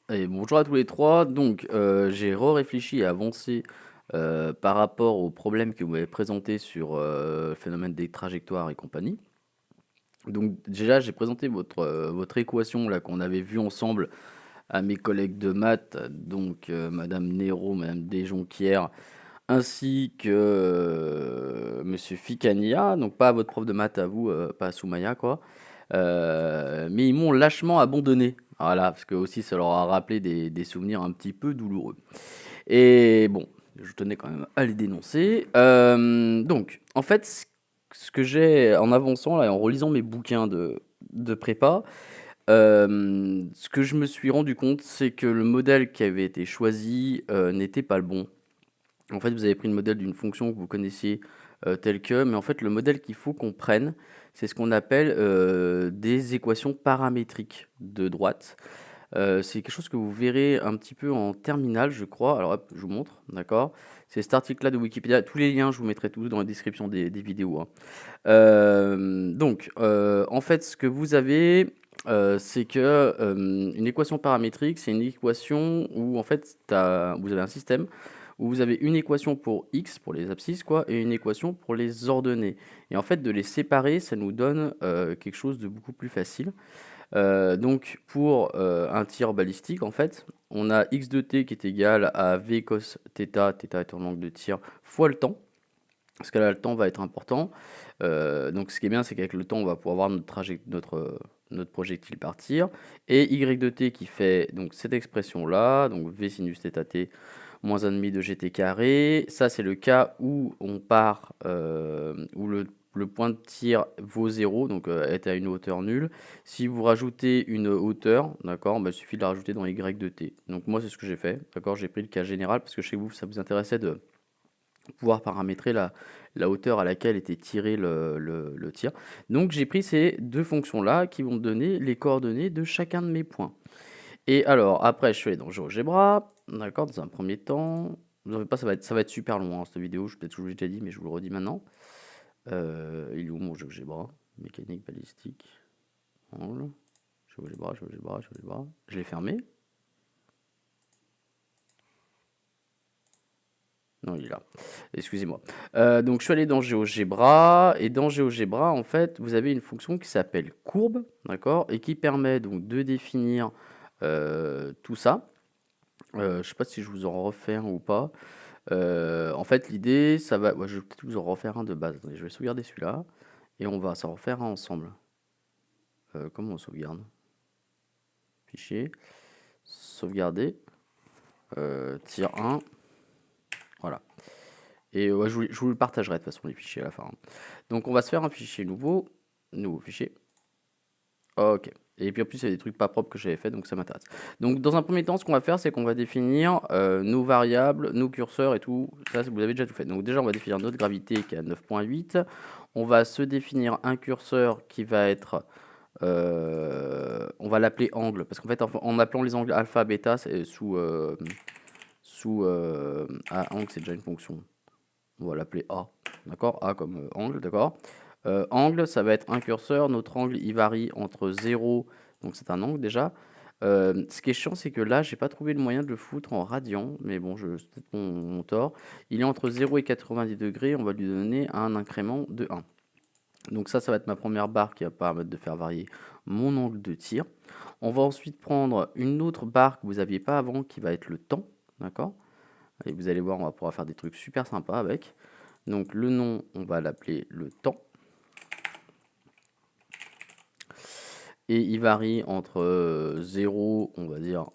Et bonjour à tous les trois. Donc, j'ai réfléchi et avancé par rapport au problème que vous m'avez présenté sur le phénomène des trajectoires et compagnie. Donc, déjà, j'ai présenté votre équation là qu'on avait vue ensemble à mes collègues de maths, donc Madame Nero, Madame Desjonquières, ainsi que Monsieur Ficania, donc pas à votre prof de maths à vous, pas à Soumaya, quoi. Mais ils m'ont lâchement abandonné. Voilà, parce que aussi ça leur a rappelé des souvenirs un petit peu douloureux. Et bon, je tenais quand même à les dénoncer. Donc, en fait, ce que j'ai en avançant là, et en relisant mes bouquins de prépa, ce que je me suis rendu compte, c'est que le modèle qui avait été choisi n'était pas le bon. En fait, vous avez pris le modèle d'une fonction que vous connaissiez telle que, mais en fait, le modèle qu'il faut qu'on prenne, c'est ce qu'on appelle des équations paramétriques de droite. C'est quelque chose que vous verrez un petit peu en terminale, je crois. Alors hop, je vous montre, d'accord? C'est cet article-là de Wikipédia. Tous les liens, je vous mettrai tous dans la description des vidéos, hein. Donc, en fait, ce que vous avez, c'est que une équation paramétrique, c'est une équation où en fait, vous avez un système où vous avez une équation pour x, pour les abscisses, quoi, et une équation pour les ordonnées. Et en fait, de les séparer, ça nous donne quelque chose de beaucoup plus facile. Donc, pour un tir balistique, en fait, on a x de t qui est égal à v cos θ, θ étant l'angle de tir, fois le temps. Parce que là, le temps va être important. Donc, ce qui est bien, c'est qu'avec le temps, on va pouvoir voir notre projectile partir. Et y de t qui fait donc cette expression-là, donc v sinus θ t moins 1,5 de gt carré. Ça, c'est le cas où on part, où le point de tir vaut 0, donc est à une hauteur nulle. Si vous rajoutez une hauteur, d'accord, bah, il suffit de la rajouter dans y de t. Donc moi, c'est ce que j'ai fait, d'accord, j'ai pris le cas général parce que chez vous, ça vous intéressait de pouvoir paramétrer la hauteur à laquelle était tiré le tir. Donc j'ai pris ces deux fonctions-là qui vont me donner les coordonnées de chacun de mes points. Et alors, après, je suis allé dans GeoGebra, d'accord, dans un premier temps. Vous en faites pas, ça va être super long, hein, cette vidéo, peut-être que je vous l'ai déjà dit, mais je vous le redis maintenant. Il est où mon GeoGebra? Mécanique balistique. Angle. GeoGebra, GeoGebra, GeoGebra. Je l'ai fermé. Non, il est là. Excusez-moi. Donc, je suis allé dans GeoGebra, et dans GeoGebra, en fait, vous avez une fonction qui s'appelle courbe, d'accord, et qui permet donc de définir tout ça. Je sais pas si je vous en refais un ou pas. En fait, l'idée, ça va. Ouais, je vais peut-être vous en refaire un de base. Attendez, je vais sauvegarder celui-là et on va s'en refaire un ensemble. Comment on sauvegarde? Fichier, sauvegarder, tir 1, voilà. Et ouais, je vous le partagerai de toute façon les fichiers à la fin, hein. Donc on va se faire un fichier nouveau fichier. Ok. Et puis en plus, il y a des trucs pas propres que j'avais fait, donc ça m'intéresse. Donc dans un premier temps, ce qu'on va faire, c'est qu'on va définir nos variables, nos curseurs et tout. Ça, vous avez déjà tout fait. Donc déjà, on va définir notre gravité qui est à 9,8. On va se définir un curseur qui va être... on va l'appeler angle, parce qu'en fait, en appelant les angles alpha, bêta, c'est angle, c'est déjà une fonction. On va l'appeler A, d'accord? A comme angle, d'accord? Angle, ça va être un curseur. Notre angle, il varie entre 0, donc c'est un angle déjà. Ce qui est chiant, c'est que là, j'ai pas trouvé le moyen de le foutre en radian, mais bon, c'est peut-être mon tort. Il est entre 0 et 90 degrés, on va lui donner un incrément de 1. Donc ça va être ma première barre qui va permettre de faire varier mon angle de tir. On va ensuite prendre une autre barre que vous n'aviez pas avant, qui va être le temps, d'accord? Et vous allez voir, on va pouvoir faire des trucs super sympas avec. Donc le nom, on va l'appeler le temps. Et il varie entre 0, on va dire,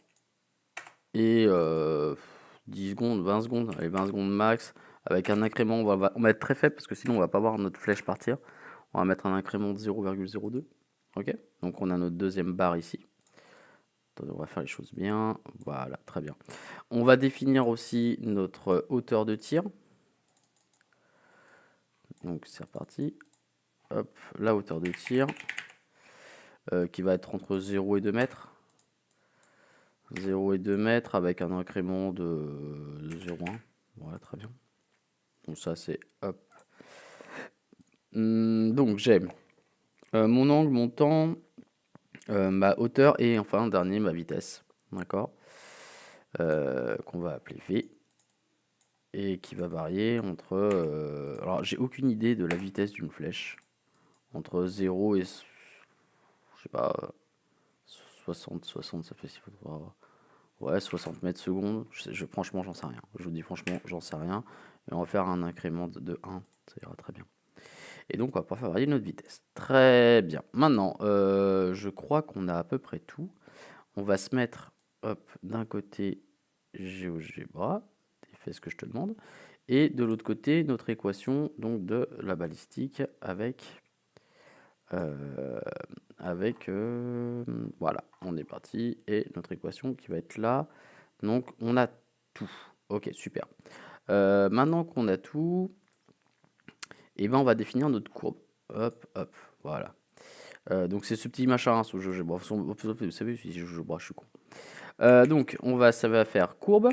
et 10 secondes, 20 secondes, allez, 20 secondes max, avec un incrément, on va être très faible parce que sinon on va pas voir notre flèche partir. On va mettre un incrément de 0,02. Ok, donc on a notre deuxième barre ici. Attendez, on va faire les choses bien. Voilà, très bien. On va définir aussi notre hauteur de tir. Donc c'est reparti. Hop, la hauteur de tir qui va être entre 0 et 2 mètres. 0 et 2 mètres avec un incrément de 0,1. Voilà, très bien. Donc ça c'est hop. Donc j'ai mon angle, mon temps, ma hauteur et enfin dernier ma vitesse. d'accord, qu'on va appeler V, et qui va varier entre... alors, j'ai aucune idée de la vitesse d'une flèche, entre 0 et, je sais pas, 60, ça fait 6 fois 3, ouais, 60 mètres secondes, franchement, j'en sais rien. Je vous dis franchement, j'en sais rien. Et on va faire un incrément de 1, ça ira très bien. Et donc, on va pouvoir faire varier notre vitesse. Très bien. Maintenant, je crois qu'on a à peu près tout. On va se mettre, hop, d'un côté GeoGebra, fais ce que je te demande, et de l'autre côté, notre équation donc de la balistique avec... voilà, on est parti, et notre équation qui va être là. Donc, on a tout. Ok, super. Maintenant qu'on a tout, et ben on va définir notre courbe. Hop, hop, voilà. Donc c'est ce petit machin sous GeoGebra. Vous savez, si GeoGebra, je suis con. Donc ça va faire courbe.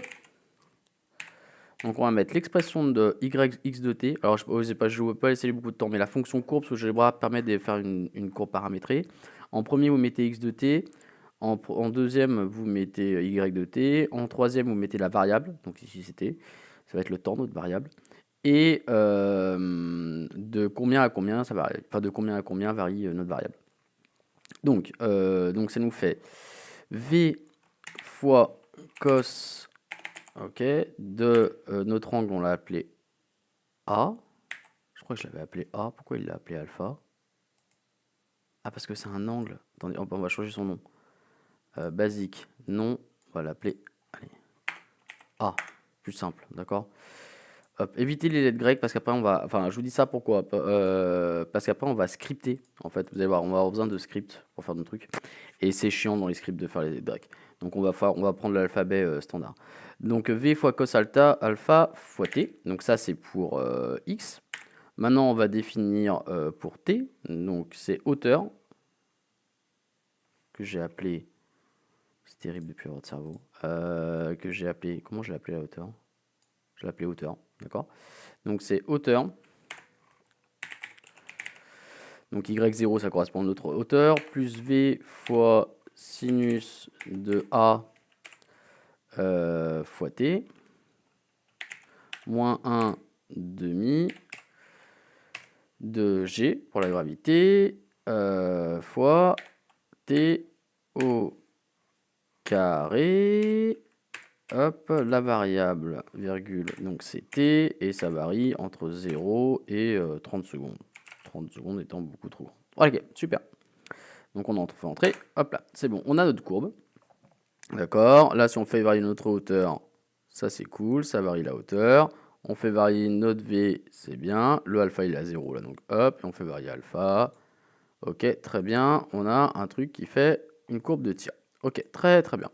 Donc on va mettre l'expression de yx de t. Alors je ne vais pas laisser beaucoup de temps, mais la fonction courbe sous GeoGebra permet de faire une courbe paramétrée. En premier, vous mettez x de t. En deuxième, vous mettez y de t. En troisième, vous mettez la variable. Donc ici, c'était. Ça va être le temps, notre variable. Et de combien à combien ça varie. Enfin, de combien à combien varie notre variable. Donc ça nous fait v fois cos, ok, de notre angle, on l'a appelé A. Je crois que je l'avais appelé A. Pourquoi il l'a appelé alpha? Ah, parce que c'est un angle. Attendez, on va changer son nom. Basique, non, on va l'appeler A. Plus simple, d'accord? Hop, évitez les lettres grecques parce qu'après on va... Enfin, je vous dis ça pourquoi? Parce qu'après on va scripter. En fait, vous allez voir, on va avoir besoin de script pour faire nos trucs. Et c'est chiant dans les scripts de faire les lettres grecques. Donc on va prendre l'alphabet standard. Donc V fois cos alpha fois T. Donc ça c'est pour X. Maintenant on va définir pour T. Donc c'est hauteur. Que j'ai appelé... C'est terrible depuis votre cerveau. Que j'ai appelé... Comment je l'ai appelé la hauteur? Je l'ai appelé hauteur, d'accord? Donc c'est hauteur. Donc y0, ça correspond à notre hauteur, plus v fois sinus de a fois t, moins 1 demi de g pour la gravité, fois t au carré, hop, la variable, virgule, donc c'est t, et ça varie entre 0 et 30 secondes. 30 secondes étant beaucoup trop. Ok, super. Donc on en fait entrer, hop là, c'est bon, on a notre courbe. D'accord, là si on fait varier notre hauteur, ça c'est cool, ça varie la hauteur. On fait varier notre V, c'est bien. Le alpha il est à 0 là, donc hop, et on fait varier alpha. Ok, très bien, on a un truc qui fait une courbe de tir. Ok, très très bien.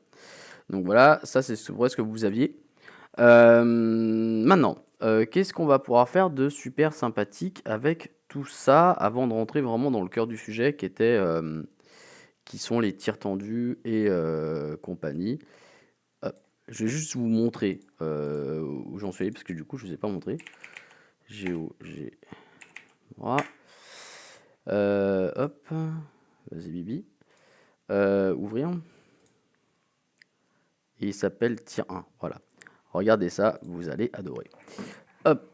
Donc voilà, ça c'est ce que vous aviez. Maintenant, qu'est-ce qu'on va pouvoir faire de super sympathique avec tout ça avant de rentrer vraiment dans le cœur du sujet qui sont les tirs tendus et compagnie. Je vais juste vous montrer où j'en suis parce que du coup je ne vous ai pas montré. Voilà. Hop, vas-y Bibi. Ouvrir. Et il s'appelle tir 1. Voilà. Regardez ça, vous allez adorer. Hop.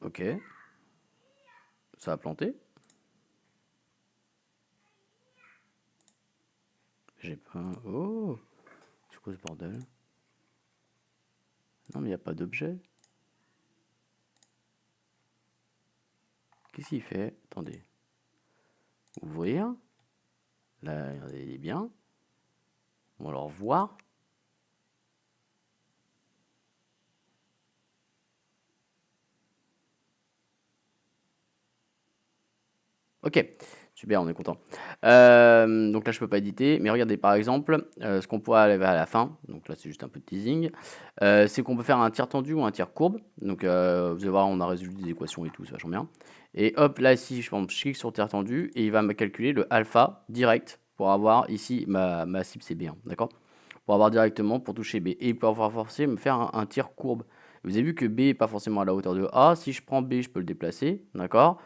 Ok. Ça a planté. J'ai pas... Oh. C'est quoi ce bordel? Non mais il n'y a pas d'objet. Qu'est-ce qu'il fait? Attendez. Ouvrir. Là, il est bien. On va le revoir. Ok, super, on est content. Donc là, je peux pas éditer, mais regardez, par exemple, ce qu'on pourrait aller à la fin, donc là, c'est juste un peu de teasing, c'est qu'on peut faire un tir tendu ou un tir courbe. Donc, vous allez voir, on a résolu des équations et tout, c'est vachement bien. Et hop, là, ici, je clique sur tir tendu et il va me calculer le alpha direct pour avoir ici ma cible, c'est B1, d'accord? Pour avoir directement, pour toucher B. Et pour avoir forcé me faire un tir courbe. Vous avez vu que B n'est pas forcément à la hauteur de A. Si je prends B, je peux le déplacer, d'accord?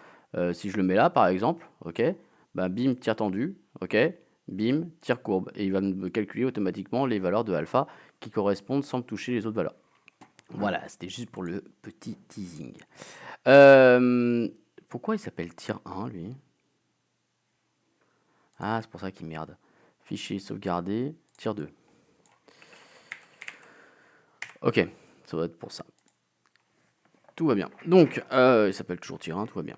Si je le mets là, par exemple, ok, bah, bim, tir tendu, ok, bim, tir courbe. Et il va me calculer automatiquement les valeurs de alpha qui correspondent sans me toucher les autres valeurs. Voilà, c'était juste pour le petit teasing. Pourquoi il s'appelle tir 1, lui? Ah, c'est pour ça qu'il merde. Fichier sauvegardé, tir 2. Ok, ça va être pour ça. Tout va bien. Donc, il s'appelle toujours tir 1, tout va bien.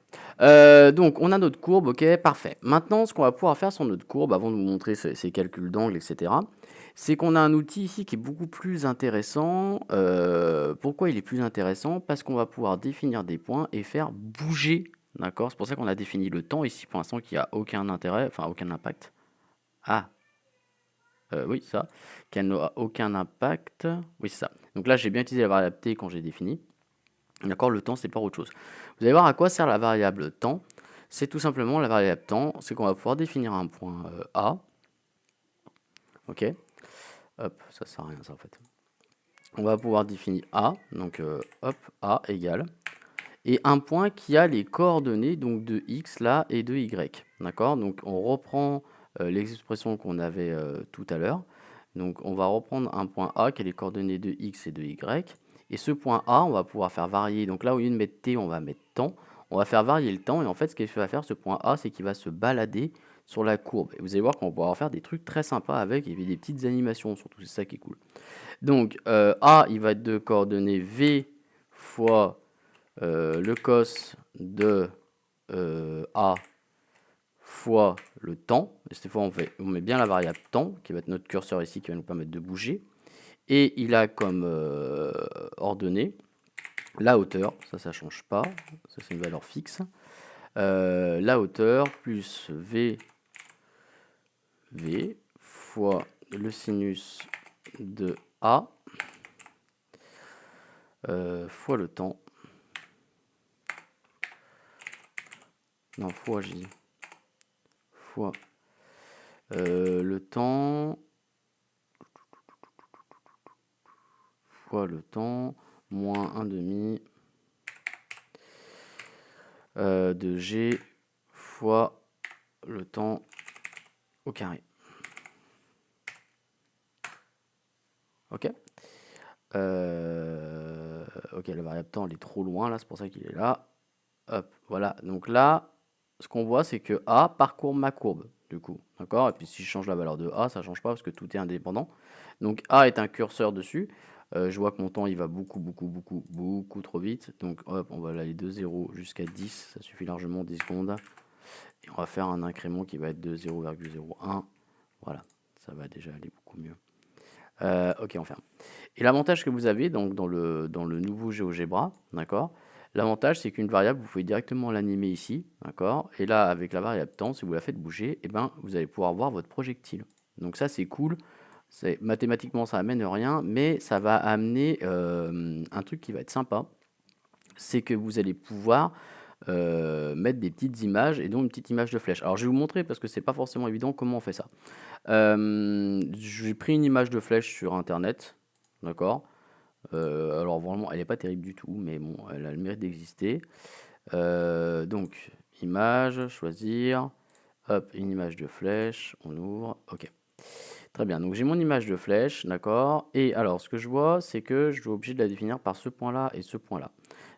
Donc, on a notre courbe, ok, parfait. Maintenant, ce qu'on va pouvoir faire sur notre courbe, avant de vous montrer ces calculs d'angle, etc., c'est qu'on a un outil ici qui est beaucoup plus intéressant. Pourquoi il est plus intéressant? Parce qu'on va pouvoir définir des points et faire bouger, d'accord? C'est pour ça qu'on a défini le temps ici, pour l'instant, qui a aucun intérêt, enfin, aucun impact. Ah, oui, ça, qui n'a aucun impact. Oui, c'est ça. Donc là, j'ai bien utilisé la variable t quand j'ai défini. D'accord, le temps, c'est pas autre chose. Vous allez voir à quoi sert la variable temps. C'est tout simplement la variable temps, c'est qu'on va pouvoir définir un point A. Ok, hop, ça sert à rien ça en fait. On va pouvoir définir A, donc hop, A égale, et un point qui a les coordonnées donc de X là et de Y. D'accord, donc on reprend l'expression qu'on avait tout à l'heure. Donc on va reprendre un point A qui a les coordonnées de X et de Y. Et ce point A, on va pouvoir faire varier. Donc là, au lieu de mettre T, on va mettre temps. On va faire varier le temps. Et en fait, ce qu'il va faire, ce point A, c'est qu'il va se balader sur la courbe. Et vous allez voir qu'on va pouvoir faire des trucs très sympas avec. Et des petites animations, surtout, c'est ça qui est cool. Donc, A, il va être de coordonnées V fois le cos de A fois le temps. Et cette fois, on met bien la variable temps, qui va être notre curseur ici, qui va nous permettre de bouger. Et il a comme ordonnée la hauteur, ça ne change pas, ça c'est une valeur fixe. La hauteur plus V fois le sinus de A fois le temps. Non, fois, j'ai dit. Fois le temps. Fois le temps. Moins 1 demi de G fois le temps au carré. Ok. Ok, la variable temps, elle est trop loin, là, c'est pour ça qu'il est là. Hop, voilà. Donc là, ce qu'on voit, c'est que A parcourt ma courbe, du coup. D'accord? Et puis si je change la valeur de A, ça ne change pas parce que tout est indépendant. Donc A est un curseur dessus. Je vois que mon temps, il va beaucoup trop vite. Donc hop, on va aller de 0 jusqu'à 10. Ça suffit largement, 10 secondes. Et on va faire un incrément qui va être de 0,01. Voilà, ça va déjà aller beaucoup mieux. Ok, on ferme. Et l'avantage que vous avez donc, dans le nouveau GeoGebra, d'accord, l'avantage c'est qu'une variable, vous pouvez directement l'animer ici, d'accord, et là avec la variable temps, si vous la faites bouger, eh ben, vous allez pouvoir voir votre projectile. Donc ça c'est cool, mathématiquement ça amène rien, mais ça va amener un truc qui va être sympa, c'est que vous allez pouvoir mettre des petites images et donc une petite image de flèche. Alors je vais vous montrer parce que c'est pas forcément évident comment on fait ça. J'ai pris une image de flèche sur internet, d'accord. Alors vraiment, elle n'est pas terrible du tout, mais bon, elle a le mérite d'exister. Donc, image, choisir, hop, une image de flèche, on ouvre, ok. Très bien, donc j'ai mon image de flèche, d'accord. Et alors, ce que je vois, c'est que je dois obligé de la définir par ce point-là et ce point-là.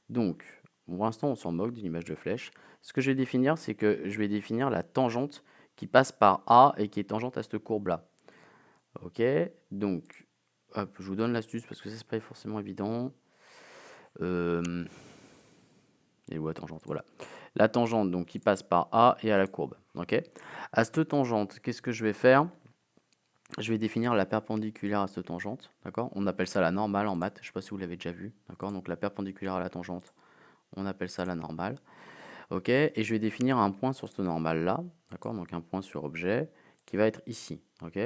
Donc, pour l'instant, on s'en moque d'une image de flèche. Ce que je vais définir, c'est que je vais définir la tangente qui passe par A et qui est tangente à cette courbe-là. Ok, donc, hop, je vous donne l'astuce parce que ça, c'est pas forcément évident. Et ouais, tangente, voilà. La tangente, donc, qui passe par A et à la courbe. Ok. À cette tangente, qu'est-ce que je vais faire? Je vais définir la perpendiculaire à cette tangente. D'accord. On appelle ça la normale en maths. Je ne sais pas si vous l'avez déjà vu. D'accord. Donc, la perpendiculaire à la tangente, on appelle ça la normale. Ok. Et je vais définir un point sur cette normale-là. D'accord. Donc, un point sur objet qui va être ici. Ok.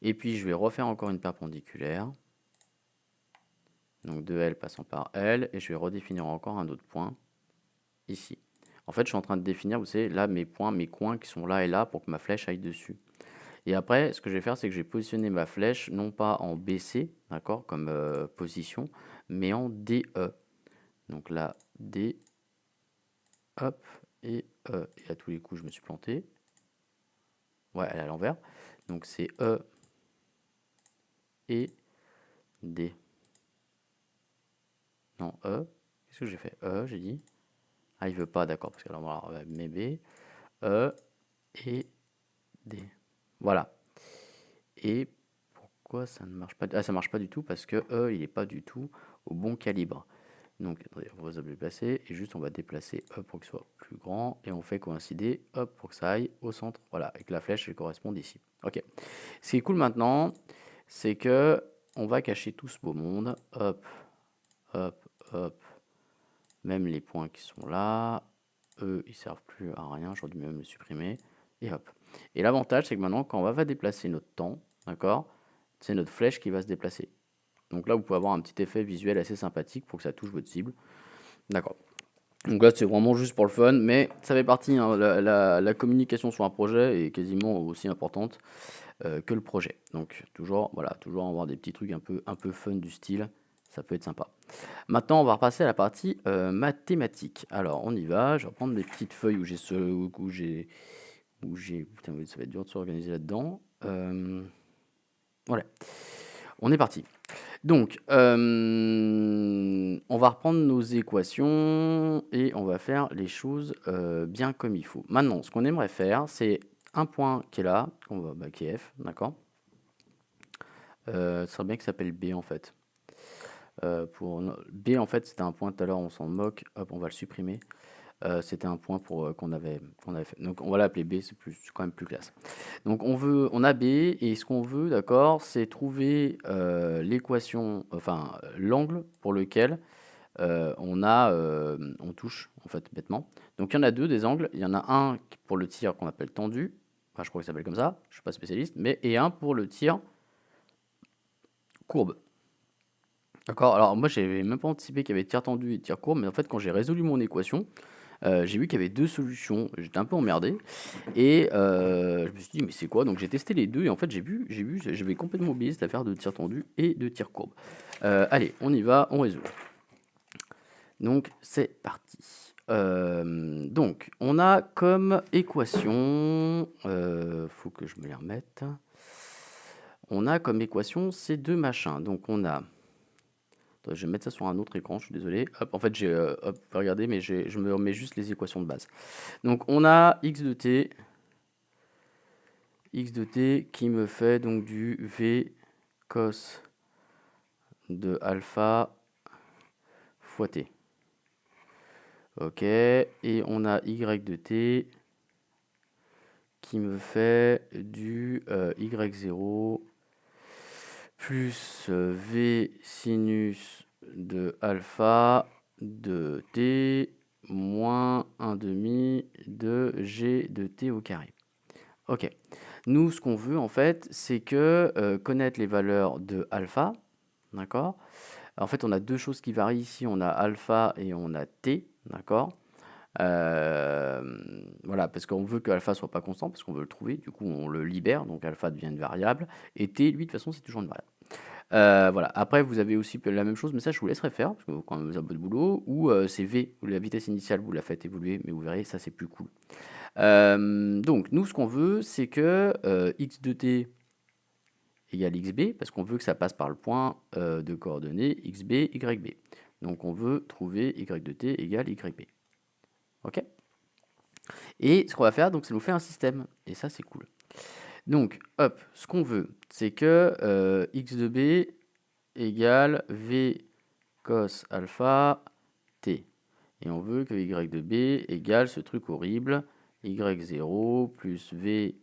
Et puis, je vais refaire encore une perpendiculaire. Donc, de L passant par L. Et je vais redéfinir encore un autre point ici. En fait, je suis en train de définir, vous savez, là, mes points, mes coins qui sont là et là pour que ma flèche aille dessus. Et après, ce que je vais faire, c'est que je vais positionner ma flèche, non pas en BC, d'accord, comme position, mais en DE. Donc là, D, hop, et à tous les coups, je me suis planté. Ouais, elle est à l'envers. Donc c'est E et D. Non, E. Qu'est-ce que j'ai fait? E, j'ai dit. Ah, il veut pas, d'accord, parce que là, on va avoir mes B. E et D. Voilà. Et pourquoi ça ne marche pas? Ah, ça marche pas du tout parce que E, il n'est pas du tout au bon calibre. Donc, attendez, on va se déplacer et juste on va déplacer E pour qu'il soit plus grand et on fait coïncider hop pour que ça aille au centre. Voilà, et que la flèche elle corresponde ici. Ok. Ce qui est cool maintenant, c'est que on va cacher tout ce beau monde. Hop, hop, hop. Même les points qui sont là, eux, ils servent plus à rien. J'aurais dû même les supprimer. Et hop. Et l'avantage, c'est que maintenant, quand on va déplacer notre temps, d'accord, c'est notre flèche qui va se déplacer. Donc là, vous pouvez avoir un petit effet visuel assez sympathique pour que ça touche votre cible. D'accord. Donc là, c'est vraiment juste pour le fun, mais ça fait partie, hein, la communication sur un projet est quasiment aussi importante que le projet. Donc toujours, voilà, toujours avoir des petits trucs un peu fun du style, ça peut être sympa. Maintenant, on va repasser à la partie mathématiques. Alors, on y va. Je vais prendre des petites feuilles où j'ai, putain, ça va être dur de s'organiser là-dedans. Voilà, on est parti. Donc, on va reprendre nos équations et on va faire les choses bien comme il faut. Maintenant, ce qu'on aimerait faire, c'est un point qui est là, qui est F, d'accord. Ce serait bien qu'il s'appelle B en fait. B en fait, c'était un point tout à l'heure, on s'en moque. Hop, on va le supprimer. C'était un point qu'on avait fait. Donc on va l'appeler B, c'est quand même plus classe. Donc on a B et ce qu'on veut, d'accord, c'est trouver l'équation, enfin l'angle pour lequel on touche en fait bêtement. Donc il y en a deux des angles. Il y en a un pour le tir qu'on appelle tendu. Enfin, je crois qu'il s'appelle comme ça. Je suis pas spécialiste, mais et un pour le tir courbe. D'accord. Alors moi j'avais même pas anticipé qu'il y avait tir tendu et tir courbe, mais en fait quand j'ai résolu mon équation, j'ai vu qu'il y avait deux solutions. J'étais un peu emmerdé et je me suis dit mais c'est quoi? Donc j'ai testé les deux et en fait j'avais complètement oublié cette affaire de tir tendu et de tir courbe. Allez, on y va, on résout. Donc c'est parti. Donc on a comme équation, faut que je me les remette. On a comme équation ces deux machins. Donc on a, attends, je vais mettre ça sur un autre écran, je suis désolé. Hop, en fait j'ai, hop, regardez, mais je me remets juste les équations de base. Donc on a x de t qui me fait donc du v cos de alpha fois t. Ok, et on a y de t qui me fait du y0 plus v sinus de alpha de t moins 1 demi de g de t au carré. Ok, nous ce qu'on veut en fait c'est que connaître les valeurs de alpha, d'accord. En fait on a deux choses qui varient ici, on a alpha et on a t, d'accord. Voilà, parce qu'on veut que alpha soit pas constant, parce qu'on veut le trouver, du coup on le libère, donc alpha devient une variable, et t, lui, de toute façon, c'est toujours une variable. Voilà, après vous avez aussi la même chose, mais ça je vous laisserai faire, parce que quand vous avez un peu de boulot, ou c'est v, où la vitesse initiale, vous la faites évoluer, mais vous verrez, ça c'est plus cool. Donc nous, ce qu'on veut, c'est que x de t égale xb, parce qu'on veut que ça passe par le point de coordonnées xb, yb. Donc on veut trouver y de t égale yb. Ok. Et ce qu'on va faire, donc, c'est nous faire un système. Et ça, c'est cool. Donc, hop, ce qu'on veut, c'est que x de b égale v cos alpha t. Et on veut que y de b égale ce truc horrible, y0 plus v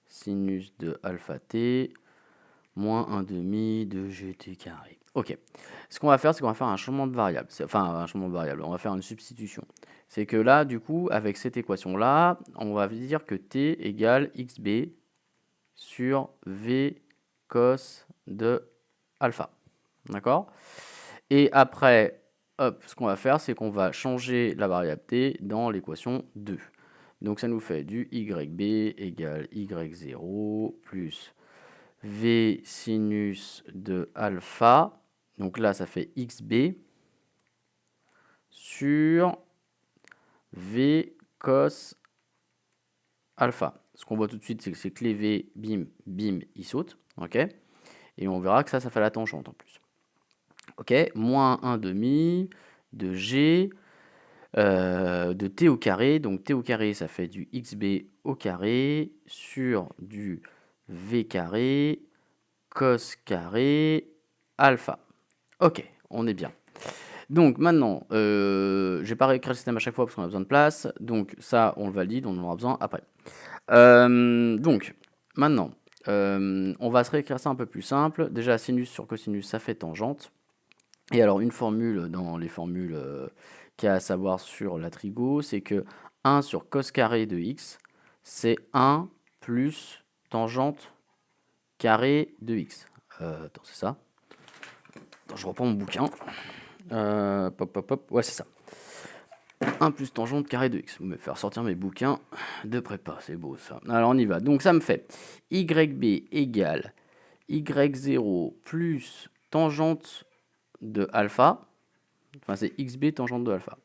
sinus de alpha t moins 1 demi de gt carré. Ok. Ce qu'on va faire, c'est qu'on va faire un changement de variable. Enfin, un changement de variable. On va faire une substitution. C'est que là, du coup, avec cette équation-là, on va dire que t égale xb sur v cos de alpha. D'accord? Et après, hop, ce qu'on va faire, c'est qu'on va changer la variable t dans l'équation 2. Donc ça nous fait du yb égale y0 plus v sinus de alpha, donc là ça fait xb, sur v cos alpha. ce qu'on voit tout de suite, c'est que c'est clé V, bim, bim, il saute. Ok. Et on verra que ça fait la tangente en plus. Ok. Moins 1 demi de G de T au carré. Donc T au carré, ça fait du XB au carré sur du V carré cos carré alpha. Ok, on est bien. Donc maintenant, je vais pas réécrire le système à chaque fois parce qu'on a besoin de place. Donc ça, on le valide, on en aura besoin après. Donc maintenant, on va se réécrire ça un peu plus simple. Déjà, sinus sur cosinus, ça fait tangente. Et alors, une formule dans les formules qu'il y a à savoir sur la trigo, c'est que 1 sur cos carré de x, c'est 1 plus tangente carré de x. Attends, c'est ça. Attends, je reprends mon bouquin. Ouais, c'est ça. 1 plus tangente carré de x. Vous me faire sortir mes bouquins de prépa, c'est beau ça. Alors on y va. Donc ça me fait YB égale Y0 plus tangente de alpha. Enfin, c'est XB tangente de alpha.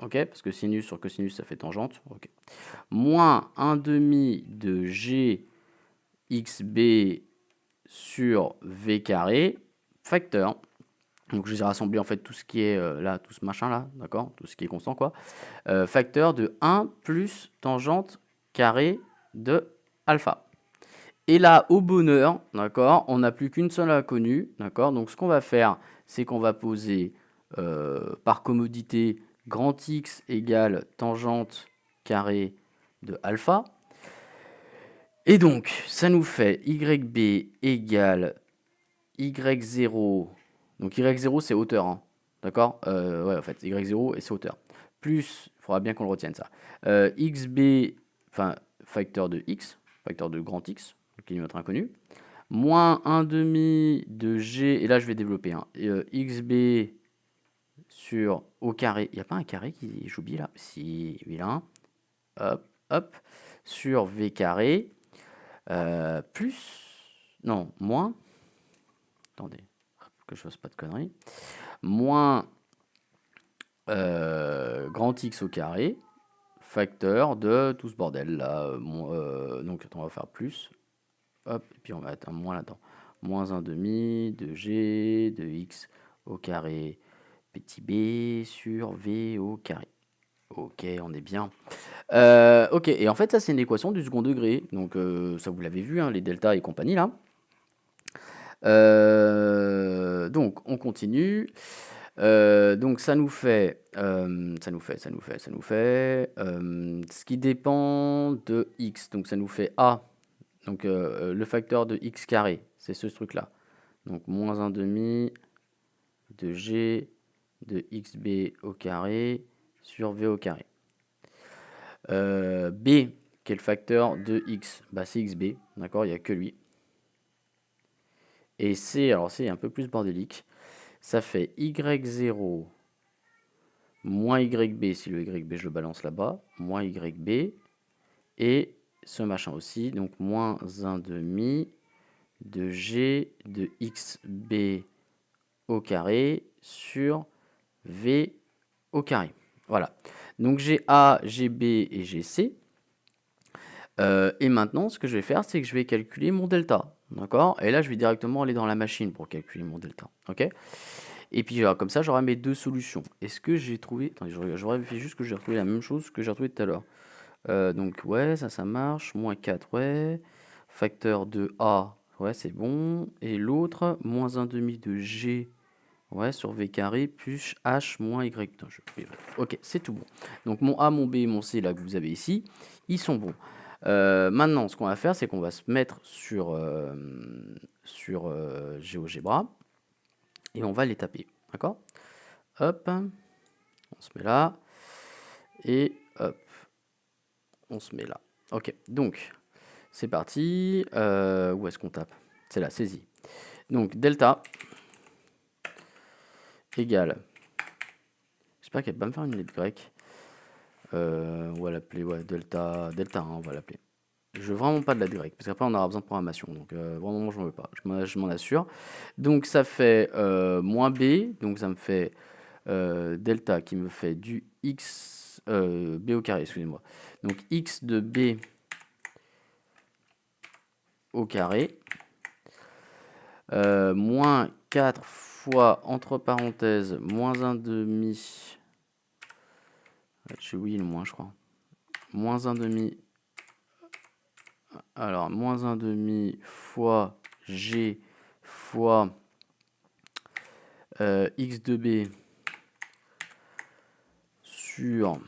Ok, parce que sinus sur cosinus, ça fait tangente. Ok. Moins 1 demi de G XB sur V carré, facteur. Donc je les ai rassemblés en fait tout ce qui est là, tout ce machin là, d'accord, tout ce qui est constant quoi. Facteur de 1 plus tangente carré de alpha. Et là, au bonheur, d'accord, on n'a plus qu'une seule inconnue, d'accord. Donc ce qu'on va faire, c'est qu'on va poser par commodité grand X égale tangente carré de alpha. Et donc, ça nous fait YB égale Y0. Donc Y0, c'est hauteur, hein, d'accord. Ouais, en fait, Y0 et c'est hauteur. Plus, il faudra bien qu'on le retienne ça. XB, enfin, facteur de X, facteur de grand X, qui est notre inconnu. Moins 1 demi de G, et là je vais développer, hein, XB sur au carré. Il n'y a pas un carré qui j'oublie là? Si, vilain. Hop, hop. Sur V carré. Plus. Non, moins. Attendez, que je fasse pas de conneries. Moins grand X au carré. Facteur de tout ce bordel là. Donc attends, on va faire plus. Hop, et puis on va mettre un moins là-dedans. Moins 1 demi de G de X au carré petit b sur V au carré. Ok, on est bien. Ok, et en fait, ça, c'est une équation du second degré. Donc, ça, vous l'avez vu, hein, les deltas et compagnie, là. Donc, on continue. Donc, ça nous fait, ce qui dépend de x. Donc, ça nous fait a. Donc, le facteur de x carré, c'est ce truc-là. Donc, moins 1 demi de g de xb au carré sur v au carré. B, qui est le facteur de x, bah c'est xb, d'accord, il n'y a que lui. Et C, alors c'est un peu plus bordélique, ça fait y0 moins yb, si le yb je le balance là-bas, moins yb, et ce machin aussi, donc moins 1 demi de g de xb au carré sur v au carré. Voilà. Donc j'ai A, j'ai B et j'ai C. Et maintenant, ce que je vais faire, c'est que je vais calculer mon delta. D'accord. Et là, je vais directement aller dans la machine pour calculer mon delta. Ok. Et puis, comme ça, j'aurai mes deux solutions. Est-ce que j'ai trouvé... Attendez, je vérifie juste que j'ai retrouvé la même chose que j'ai retrouvé tout à l'heure. Donc, ouais, ça marche. Moins 4, ouais. Facteur de A, ouais, c'est bon. Et l'autre, moins 1 demi de G, ouais, sur V carré, plus H moins Y. Putain, ok, c'est tout bon. Donc, mon A, mon B et mon C, là, que vous avez ici, ils sont bons. Maintenant, ce qu'on va faire, c'est qu'on va se mettre sur GeoGebra et on va les taper. D'accord? Hop, on se met là et hop, on se met là. Ok, donc c'est parti. Où est-ce qu'on tape? C'est là, saisie. Donc delta égale. J'espère qu'elle va pas me faire une lettre grecque. On va l'appeler delta 1, on va l'appeler. Je veux vraiment pas de la grecque, parce qu'après on aura besoin de programmation, donc vraiment je m'en veux pas, je m'en assure. Donc ça fait moins b, donc ça me fait delta qui me fait du x, b au carré, excusez-moi. Donc x de b au carré, moins 4 fois, entre parenthèses, moins 1 demi, chez oui le moins je crois, moins 1 demi, alors moins 1 demi fois g fois x de b sur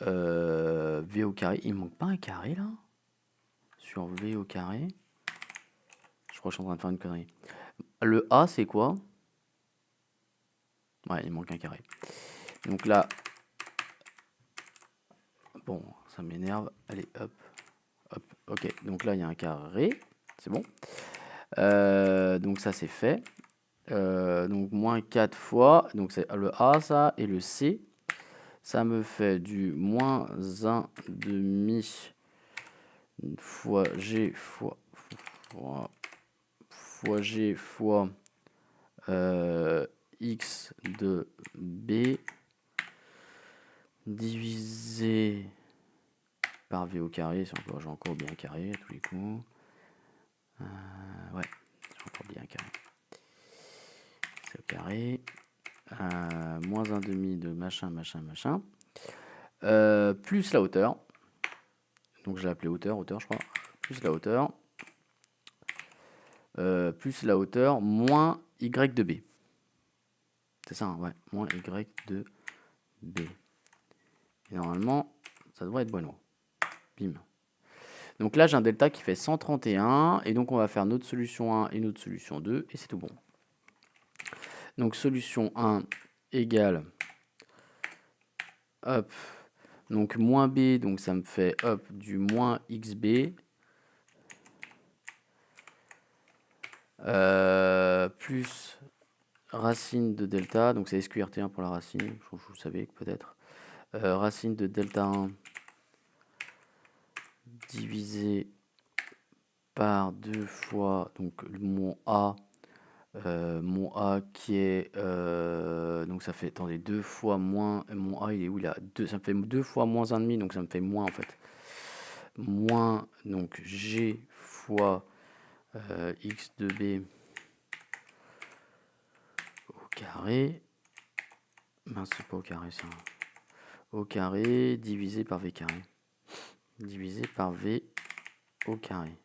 v au carré. Il manque pas un carré là? Sur v au carré. Je crois que je suis en train de faire une connerie. Le a c'est quoi? Ouais, il manque un carré. Donc là, bon, ça m'énerve. Allez, hop, hop, ok. Donc là, il y a un carré, c'est bon. Donc ça, c'est fait. Donc moins 4 fois, donc c'est le a, ça, et le c. Ça me fait du moins 1 demi fois g fois g fois x de b divisé par v au carré, si j'ai encore bien carré à tous les coups. Ouais, j'ai encore bien carré. C'est au carré. Moins 1 demi de machin, machin, machin. Plus la hauteur. Donc je l'ai appelé hauteur, je crois. Plus la hauteur. Plus la hauteur, moins y de b. C'est ça, hein, ouais. Moins y de b. Et normalement, ça devrait être bueno. Bim. Donc là, j'ai un delta qui fait 131. Et donc, on va faire notre solution 1 et notre solution 2. Et c'est tout bon. Donc, solution 1 égale... Hop. Donc, moins b. Donc, ça me fait, hop, du moins xb. Plus racine de delta. Donc, c'est SQRT1 pour la racine. Vous savez peut-être. Racine de delta 1 divisé par 2 fois donc mon a qui est donc ça fait, attendez, 2 fois moins, mon a il est où, il a 2, ça me fait 2 fois moins 1,5, donc ça me fait moins en fait, moins donc g fois x de b au carré, mince c'est pas au carré ça, au carré divisé par v carré, divisé par v au carré,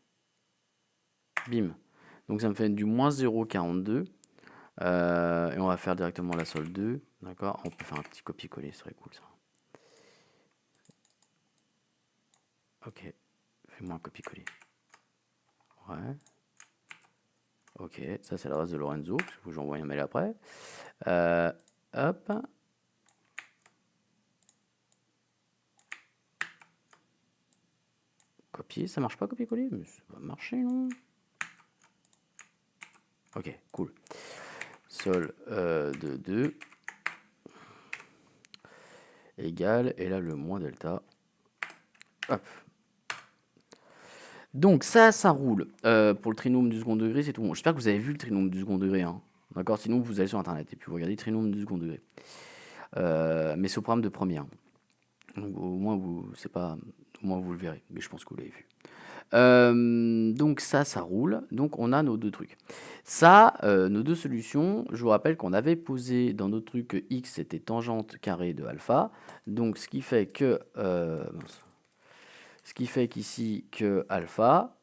bim. Donc ça me fait du moins 0,42. Et on va faire directement la solde 2. D'accord. On peut faire un petit copier-coller, ce serait cool ça. Ok. Fais-moi un copier-coller. Ouais. Ok. Ça, c'est l'adresse de Lorenzo. Parce que j'envoie un mail après. Hop. Copier. Ça marche pas, copier-coller? Mais ça va marcher, non? Ok, cool. Sol de 2 égale, et là le moins delta. Hop. Donc ça roule. Pour le trinôme du second degré, c'est tout bon. J'espère que vous avez vu le trinôme du second degré. Hein. D'accord. Sinon, vous allez sur internet et puis vous regardez le trinôme du second degré. Mais c'est au programme de première. Donc, au moins vous le verrez. Mais je pense que vous l'avez vu. Donc ça roule. Donc on a nos deux trucs. Ça, nos deux solutions, je vous rappelle qu'on avait posé dans notre truc que x était tangente carrée de alpha. Donc ce qui fait que qu'ici que alpha,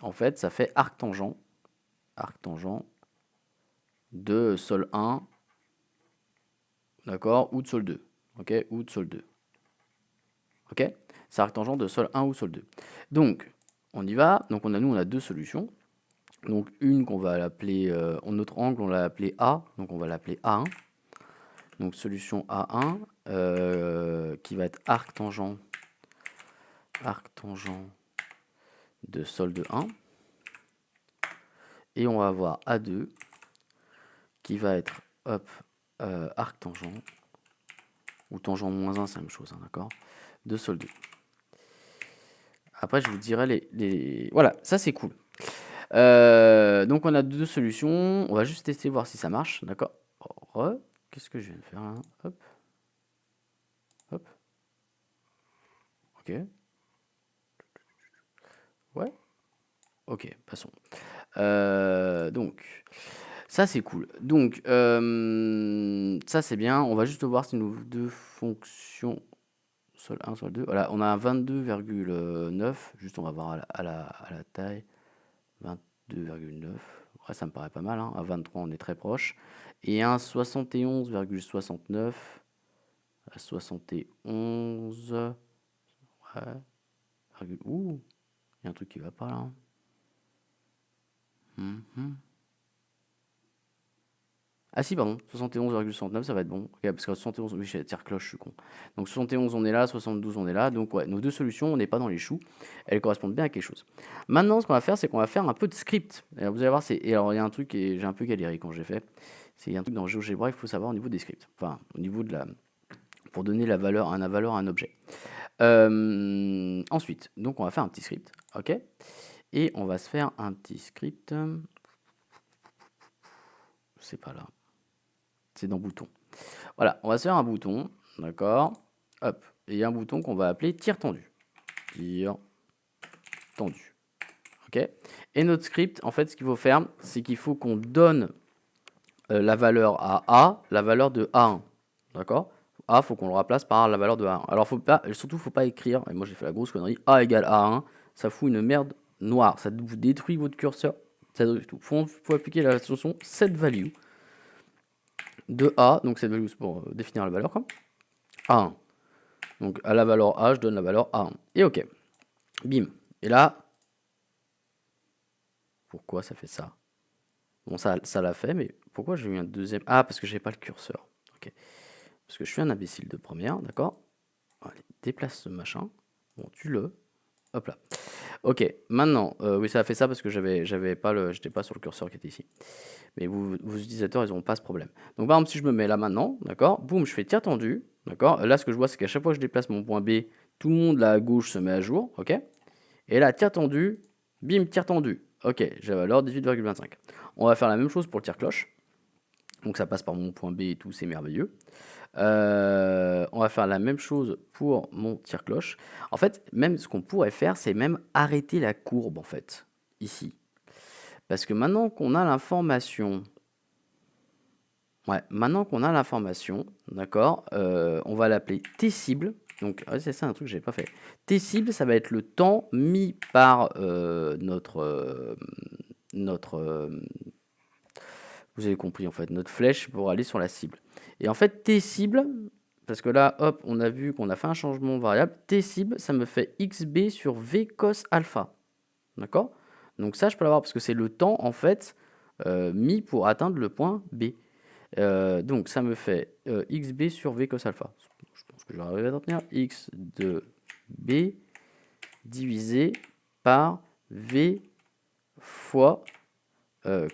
en fait, ça fait arc tangent de sol 1, d'accord, ou de sol 2, ok, ou de sol 2, ok, c'est arc tangent de sol 1 ou sol 2. Donc, on y va. Donc, on a deux solutions. Donc, une qu'on va l'appeler, notre angle, on l'a appelé A, donc on va l'appeler A1. Donc, solution A1, qui va être arc tangent de sol de 1. Et on va avoir A2, qui va être, hop, arc tangent, ou tangent moins 1, c'est la même chose, hein, d'accord, de sol 2. Après, je vous dirai les... Voilà, ça c'est cool. Donc on a deux solutions. On va juste tester, voir si ça marche. D'accord. Qu'est-ce que je viens de faire là? Hop. Hop. Ok. Ouais. Ok, passons. Donc, ça c'est cool. Donc, ça c'est bien. On va juste voir si nos deux fonctions, sol 1, sol 2. Voilà, on a un 22,9. Juste, on va voir à la taille. 22,9. Ouais, ça me paraît pas mal, hein. À 23, on est très proche. Et un 71,69 à 71. Ouais. Ouh, il y a un truc qui va pas là. Mhm. Ah si, pardon, 71,69, ça va être bon. Ok, parce que 71, oui, j'ai tire-cloche, je suis con. Donc 71, on est là, 72, on est là. Donc ouais, nos deux solutions, on n'est pas dans les choux. Elles correspondent bien à quelque chose. Maintenant, ce qu'on va faire, c'est qu'on va faire un peu de script. Et alors, vous allez voir, et alors il y a un truc, et j'ai un peu galéré quand j'ai fait. C'est un truc dans GeoGebra, il faut savoir au niveau des scripts. Enfin, au niveau de la... pour donner la valeur à un objet. Ensuite, donc on va faire un petit script, ok? Et on va se faire un petit script. C'est pas là. C'est dans bouton. Voilà, on va se faire un bouton, d'accord? Hop, et il y a un bouton qu'on va appeler tir tendu. Tir tendu. Ok? Et notre script, en fait, ce qu'il faut faire, c'est qu'il faut qu'on donne la valeur à A, la valeur de A1. D'accord? A, faut qu'on le remplace par la valeur de A1. Alors, surtout, faut pas écrire, et moi j'ai fait la grosse connerie, A égale A1, ça fout une merde noire, ça vous détruit votre curseur, ça détruit tout. Faut appliquer la solution setValue de A, donc setValue c'est pour définir la valeur, quoi. A1. Donc à la valeur A, je donne la valeur A1. Et ok. Bim. Et là, pourquoi ça fait ça? Bon, ça l'a fait, mais pourquoi j'ai eu un deuxième? Ah, parce que j'ai pas le curseur. Ok. Parce que je suis un imbécile de première, d'accord? Allez, déplace ce machin. Bon, tu-le. Hop là. Ok, maintenant, oui, ça a fait ça parce que j'étais pas sur le curseur qui était ici. Mais vos utilisateurs, ils n'auront pas ce problème. Donc, par exemple, si je me mets là maintenant, d'accord, boum, je fais tir tendu, d'accord. Là, ce que je vois, c'est qu'à chaque fois que je déplace mon point B, tout le monde là à gauche se met à jour, ok. Et là, tir tendu, bim, tir tendu. Ok, j'ai la valeur 18,25. On va faire la même chose pour le tir cloche. Donc, ça passe par mon point B et tout, c'est merveilleux. On va faire la même chose pour mon tire-cloche. En fait, même ce qu'on pourrait faire, c'est même arrêter la courbe, en fait, ici. Parce que maintenant qu'on a l'information, d'accord, on va l'appeler T-cible. Donc, c'est ça un truc que j'ai pas fait. T-cible, ça va être le temps mis par vous avez compris en fait, notre flèche pour aller sur la cible. Et en fait, T-cible, parce que là, hop, on a vu qu'on a fait un changement de variable. T-cible, ça me fait XB sur V cos alpha. D'accord? Donc ça, je peux l'avoir parce que c'est le temps, en fait, mis pour atteindre le point B. Donc ça me fait XB sur V cos alpha. Je pense que je vais arriver à retenir. X de B divisé par V fois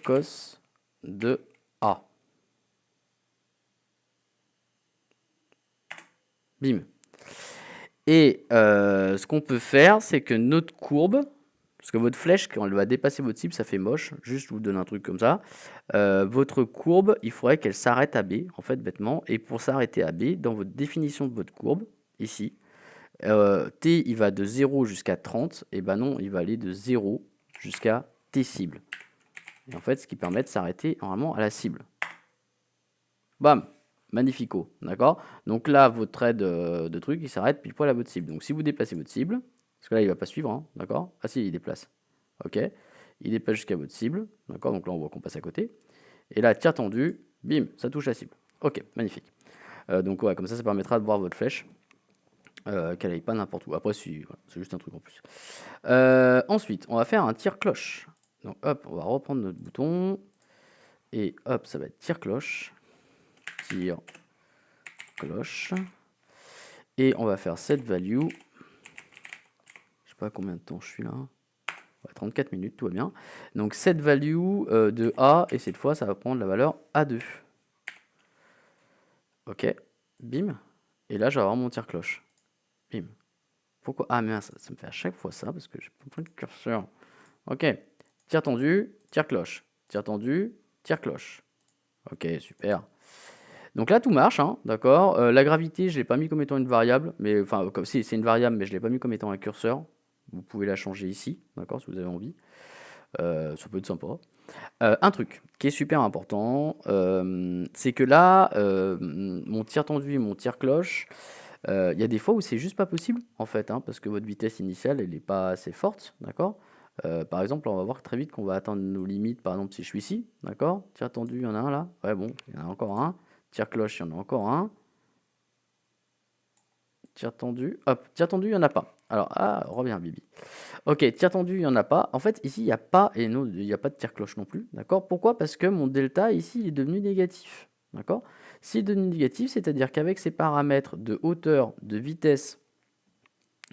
cos de A. Bim. Et ce qu'on peut faire, c'est que notre courbe, parce que votre flèche, quand elle va dépasser votre cible, ça fait moche. Juste, je vous donne un truc comme ça. Votre courbe, il faudrait qu'elle s'arrête à B, en fait, bêtement. Et pour s'arrêter à B, dans votre définition de votre courbe, ici, T, il va de 0 jusqu'à 30. Et ben non, il va aller de 0 jusqu'à T cible. Et en fait, ce qui permet de s'arrêter normalement à la cible. Bam! Magnifico, d'accord? Donc là, votre trait de truc, il s'arrête pile poil à votre cible. Donc si vous déplacez votre cible, parce que là, il va pas suivre, hein, d'accord? Ah si, il déplace. Ok? Il déplace jusqu'à votre cible, d'accord? Donc là, on voit qu'on passe à côté. Et là, tir tendu, bim, ça touche la cible. Ok, magnifique. Donc ouais, comme ça permettra de voir votre flèche, qu'elle aille pas n'importe où. Après, voilà, c'est juste un truc en plus. Ensuite, on va faire un tir cloche. Donc hop, on va reprendre notre bouton. Et hop, ça va être tir cloche. Tir cloche. Et on va faire set value. Je sais pas combien de temps je suis là. Ouais, 34 minutes, tout va bien. Donc set value de A, et cette fois ça va prendre la valeur A2. Ok, bim. Et là je vais avoir mon tir cloche. Bim. Pourquoi? Ah mais ça me fait à chaque fois ça parce que j'ai pas de curseur. Ok, tir tendu, tir cloche. Tir tendu, tir cloche. Ok, super. Donc là tout marche, hein, d'accord. La gravité, je l'ai pas mis comme étant une variable, mais enfin, si c'est une variable, mais je l'ai pas mis comme étant un curseur. Vous pouvez la changer ici, d'accord, si vous avez envie. Ça peut être sympa. Un truc qui est super important, c'est que là, mon tir tendu et mon tir cloche, il y a des fois où c'est juste pas possible, en fait, hein, parce que votre vitesse initiale, elle est pas assez forte, d'accord? Par exemple, on va voir très vite qu'on va atteindre nos limites, par exemple, si je suis ici, d'accord? Tir tendu, il y en a un là. Ouais, bon, il y en a encore un. Tir cloche, il y en a encore un. Tir tendu, hop, tir tendu, il y en a pas. Alors, ah, reviens, Bibi. Ok, tir tendu, il n'y en a pas. En fait, ici, il n'y a pas, et non, il n'y a pas de tir cloche non plus. D'accord? Pourquoi? Parce que mon delta, ici, il est devenu négatif. D'accord? S'il est devenu négatif, c'est-à-dire qu'avec ces paramètres de hauteur, de vitesse,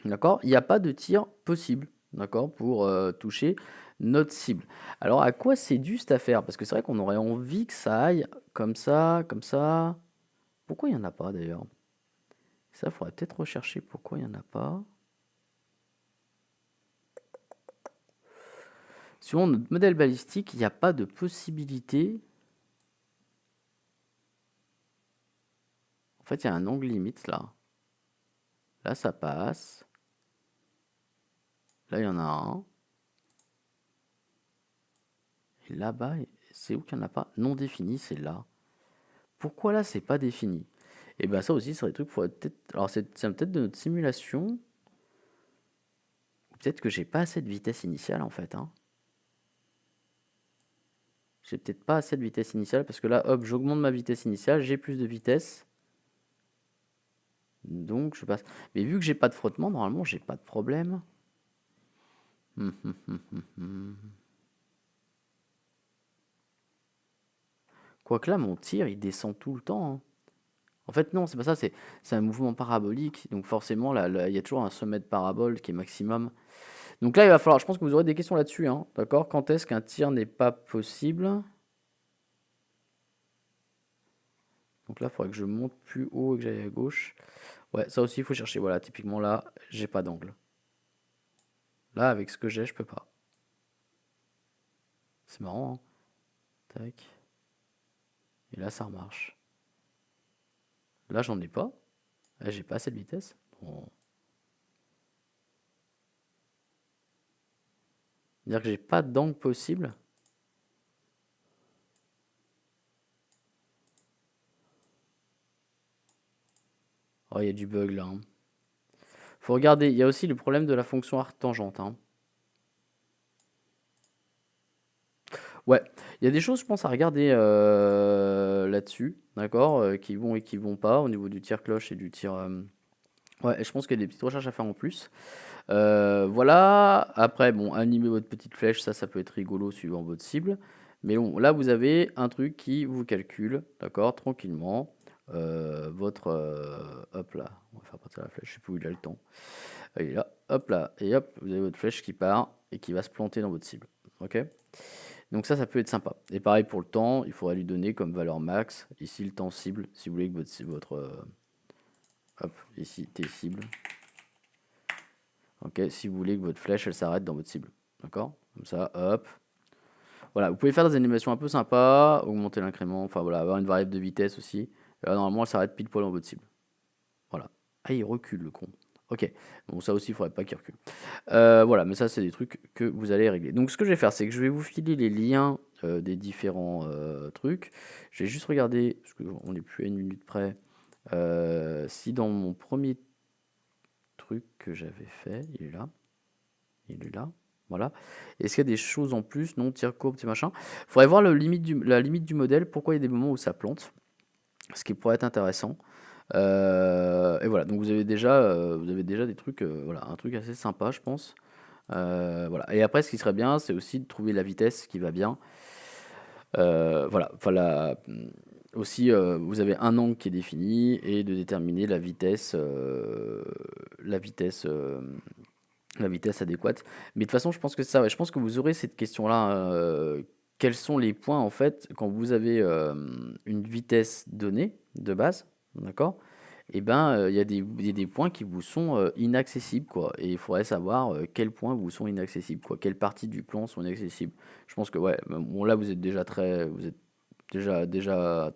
d'accord, il n'y a pas de tir possible. D'accord? Pour toucher notre cible. Alors, à quoi c'est dû cette affaire? Parce que c'est vrai qu'on aurait envie que ça aille comme ça, comme ça. Pourquoi il n'y en a pas d'ailleurs? Ça, il faudrait peut-être rechercher pourquoi il n'y en a pas. Sur notre modèle balistique, il n'y a pas de possibilité. En fait, il y a un angle limite là. Là, ça passe. Là, il y en a un. Et là-bas, c'est où qu'il n'y en a pas? Non défini, c'est là. Pourquoi là, c'est pas défini? Et bien ça aussi, c'est des trucs, faudrait peut-être. Alors, c'est peut-être de notre simulation. Ou peut-être que j'ai pas assez de vitesse initiale en fait, hein. J'ai peut-être pas assez de vitesse initiale parce que là, hop, j'augmente ma vitesse initiale, j'ai plus de vitesse. Donc, je passe. Mais vu que j'ai pas de frottement, normalement, j'ai pas de problème. Quoique là, mon tir, il descend tout le temps, hein. En fait, non, c'est pas ça, c'est un mouvement parabolique. Donc forcément, il y a toujours un sommet de parabole qui est maximum. Donc là, il va falloir, je pense que vous aurez des questions là-dessus, hein, d'accord? Quand est-ce qu'un tir n'est pas possible? Donc là, il faudrait que je monte plus haut et que j'aille à gauche. Ouais, ça aussi, il faut chercher. Voilà, typiquement là, j'ai pas d'angle. Là, avec ce que j'ai, je peux pas. C'est marrant, hein? Tac. Et là, ça remarche. Là, j'en ai pas. Là, j'ai pas assez de vitesse. Bon. Dire que j'ai pas d'angle possible. Oh, il y a du bug là, hein. Faut regarder, il y a aussi le problème de la fonction arc-tangente, hein. Ouais, il y a des choses, je pense, à regarder là-dessus, d'accord, qui vont et qui vont pas au niveau du tir cloche et du tir. Ouais, je pense qu'il y a des petites recherches à faire en plus. Voilà. Après, bon, animer votre petite flèche, ça peut être rigolo suivant votre cible. Mais bon, là, vous avez un truc qui vous calcule, d'accord, tranquillement. Votre. Hop là, on va faire partir la flèche, je sais plus où il a le temps. Il est là, hop là, et hop, vous avez votre flèche qui part et qui va se planter dans votre cible. Ok? Donc ça peut être sympa. Et pareil pour le temps, il faudra lui donner comme valeur max, ici le temps cible, si vous voulez que hop, ici T cible. Ok, si vous voulez que votre flèche elle s'arrête dans votre cible. D'accord? Comme ça, hop. Voilà, vous pouvez faire des animations un peu sympas, augmenter l'incrément, enfin voilà, avoir une variable de vitesse aussi. Et là, normalement, elle s'arrête pile poil dans votre cible. Voilà. Ah, il recule le con. Ok, bon ça aussi, il faudrait pas qu'il recule. Voilà, mais ça, c'est des trucs que vous allez régler. Donc, ce que je vais faire, c'est que je vais vous filer les liens des différents trucs. Je vais juste regarder, parce qu'on n'est plus à une minute près, si dans mon premier truc que j'avais fait, il est là, il est là, voilà. Est-ce qu'il y a des choses en plus? Non, tir courbe, petit machin. Il faudrait voir la limite du modèle, pourquoi il y a des moments où ça plante, ce qui pourrait être intéressant. Et voilà, donc vous avez déjà des trucs, voilà, un truc assez sympa, je pense. Voilà. Et après, ce qui serait bien, c'est aussi de trouver la vitesse qui va bien. Voilà. Enfin, aussi, vous avez un angle qui est défini et de déterminer la vitesse, la vitesse adéquate. Mais de toute façon, je pense que ça, ouais, je pense que vous aurez cette question-là. Quels sont les points en fait quand vous avez une vitesse donnée de base, d'accord? Et ben, il y a des points qui vous sont inaccessibles, quoi. Et il faudrait savoir quels points vous sont inaccessibles, quoi. Quelles parties du plan sont inaccessibles. Je pense que ouais, bon là vous êtes déjà très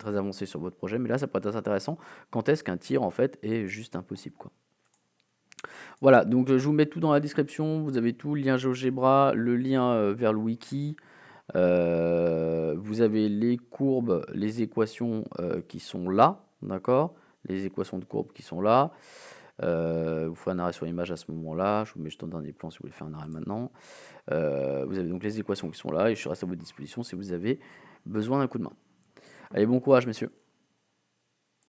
avancé sur votre projet, mais là ça pourrait être assez intéressant. Quand est-ce qu'un tir en fait est juste impossible, quoi. Voilà, donc je vous mets tout dans la description, vous avez tout, le lien GeoGebra, le lien vers le wiki, vous avez les courbes, les équations qui sont là, d'accord? Les équations de courbes qui sont là. Vous ferez un arrêt sur image à ce moment-là, je vous mets juste un dernier plan si vous voulez faire un arrêt maintenant. Vous avez donc les équations qui sont là et je reste à votre disposition si vous avez besoin d'un coup de main. Allez, bon courage, messieurs.